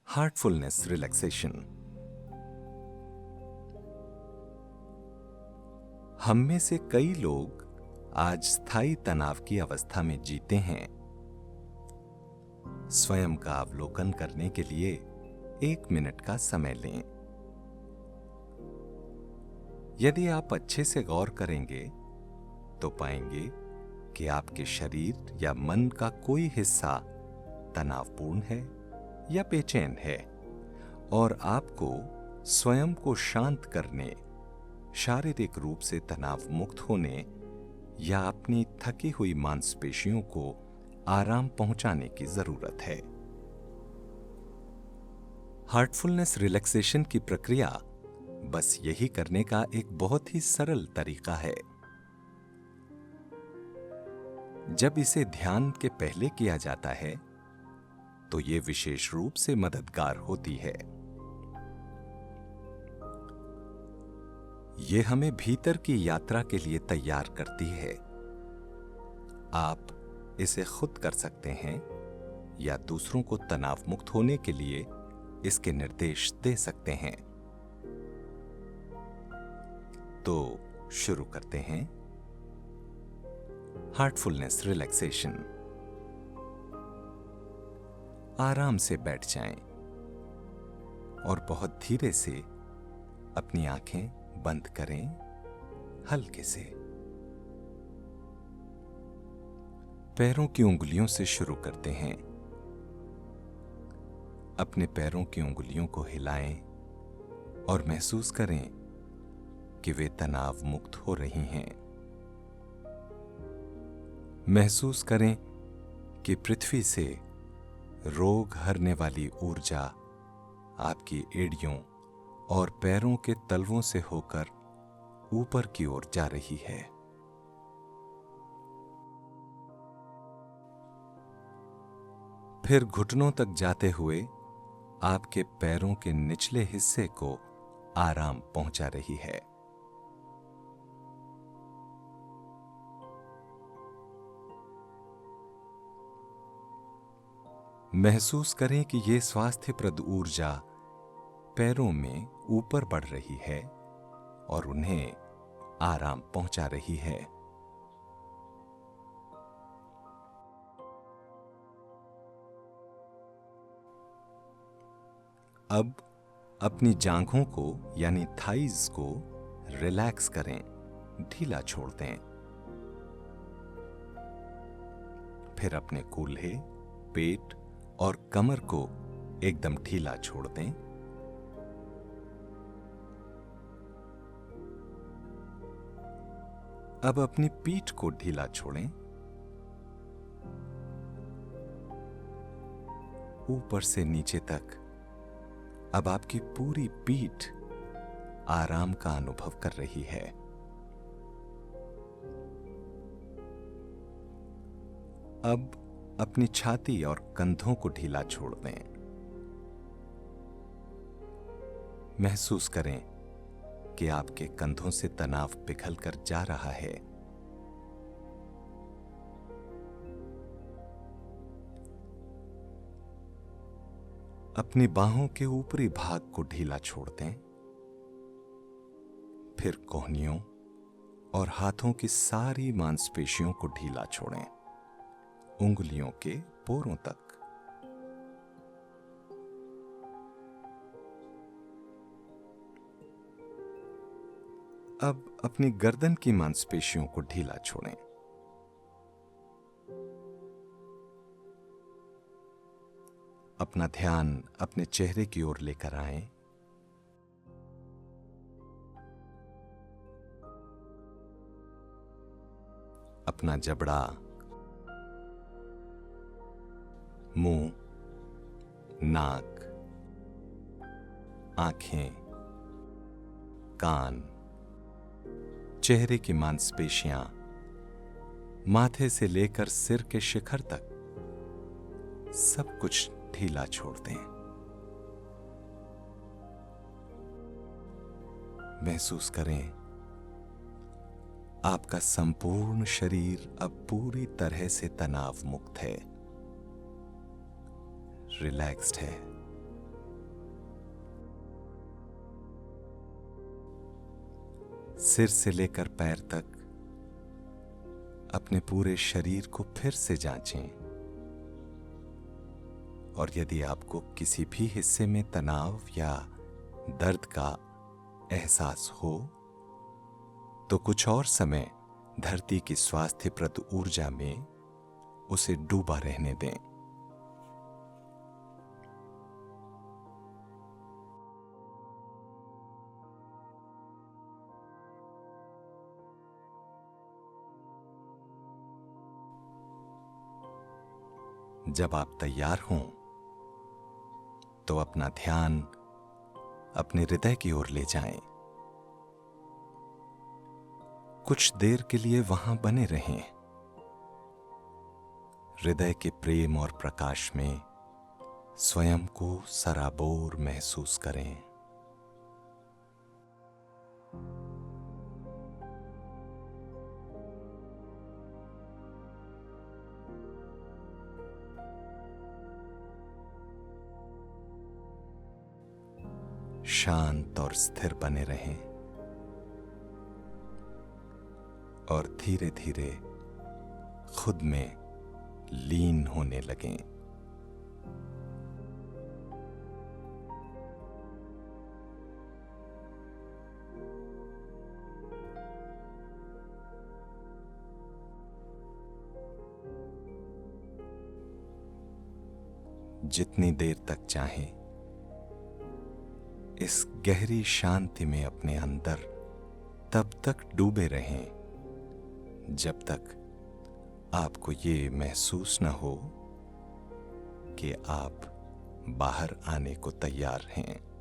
Heartfulness relaxation. हम में से कई लोग आज स्थायी तनाव की अवस्था में जीते हैं। स्वयं का अवलोकन करने के लिए 1 मिनट का समय लें। यदि आप अच्छे से गौर करेंगे तो पाएंगे कि आपके शरीर या मन का कोई हिस्सा तनावपूर्ण है या बेचैन है, और आपको स्वयं को शांत करने, शारीरिक रूप से तनाव मुक्त होने या अपनी थकी हुई मांसपेशियों को आराम पहुंचाने की जरूरत है। हार्टफुलनेस रिलैक्सेशन की प्रक्रिया बस यही करने का एक बहुत ही सरल तरीका है। जब इसे ध्यान के पहले किया जाता है तो ये विशेष रूप से मददगार होती है। ये हमें भीतर की यात्रा के लिए तैयार करती है। आप इसे खुद कर सकते हैं या दूसरों को तनाव मुक्त होने के लिए इसके निर्देश दे सकते हैं। तो शुरू करते हैं हार्टफुलनेस रिलैक्सेशन। आराम से बैठ जाएं और बहुत धीरे से अपनी आंखें बंद करें, हल्के से। पैरों की उंगलियों से शुरू करते हैं। अपने पैरों की उंगलियों को हिलाएं और महसूस करें कि वे तनाव मुक्त हो रही हैं। महसूस करें कि पृथ्वी से रोग हरने वाली ऊर्जा आपकी एड़ियों और पैरों के तलवों से होकर ऊपर की ओर जा रही है। फिर घुटनों तक जाते हुए आपके पैरों के निचले हिस्से को आराम पहुंचा रही है। महसूस करें कि ये स्वास्थ्यप्रद ऊर्जा पैरों में ऊपर बढ़ रही है और उन्हें आराम पहुंचा रही है। अब अपनी जांघों को यानी थाइज को रिलैक्स करें, ढीला छोड़ दें। फिर अपने कूल्हे, पेट और कमर को एकदम ढीला छोड़ दें। अब अपनी पीठ को ढीला छोड़ें। ऊपर से नीचे तक अब आपकी पूरी पीठ आराम का अनुभव कर रही है। अब अपनी छाती और कंधों को ढीला छोड़ दें। महसूस करें कि आपके कंधों से तनाव पिघल कर जा रहा है। अपनी बाहों के ऊपरी भाग को ढीला छोड़ दें। फिर कोहनियों और हाथों की सारी मांसपेशियों को ढीला छोड़ें, उंगलियों के पोरों तक। अब अपनी गर्दन की मांसपेशियों को ढीला छोड़ें। अपना ध्यान अपने चेहरे की ओर लेकर आएं। अपना जबड़ा, मुंह, नाक, आंखें, कान, चेहरे की मांसपेशियां, माथे से लेकर सिर के शिखर तक सब कुछ ढीला छोड़ दें। महसूस करें आपका संपूर्ण शरीर अब पूरी तरह से तनाव मुक्त है, रिलैक्स्ड है। सिर से लेकर पैर तक अपने पूरे शरीर को फिर से जांचें। और यदि आपको किसी भी हिस्से में तनाव या दर्द का एहसास हो तो कुछ और समय धरती की स्वास्थ्यप्रद ऊर्जा में उसे डूबा रहने दें। जब आप तैयार हों तो अपना ध्यान अपने हृदय की ओर ले जाएं। कुछ देर के लिए वहां बने रहें। हृदय के प्रेम और प्रकाश में स्वयं को सराबोर महसूस करें। शांत और स्थिर बने रहें और धीरे धीरे खुद में लीन होने लगें। जितनी देर तक चाहें इस गहरी शांति में अपने अंदर तब तक डूबे रहें जब तक आपको ये महसूस न हो कि आप बाहर आने को तैयार हैं।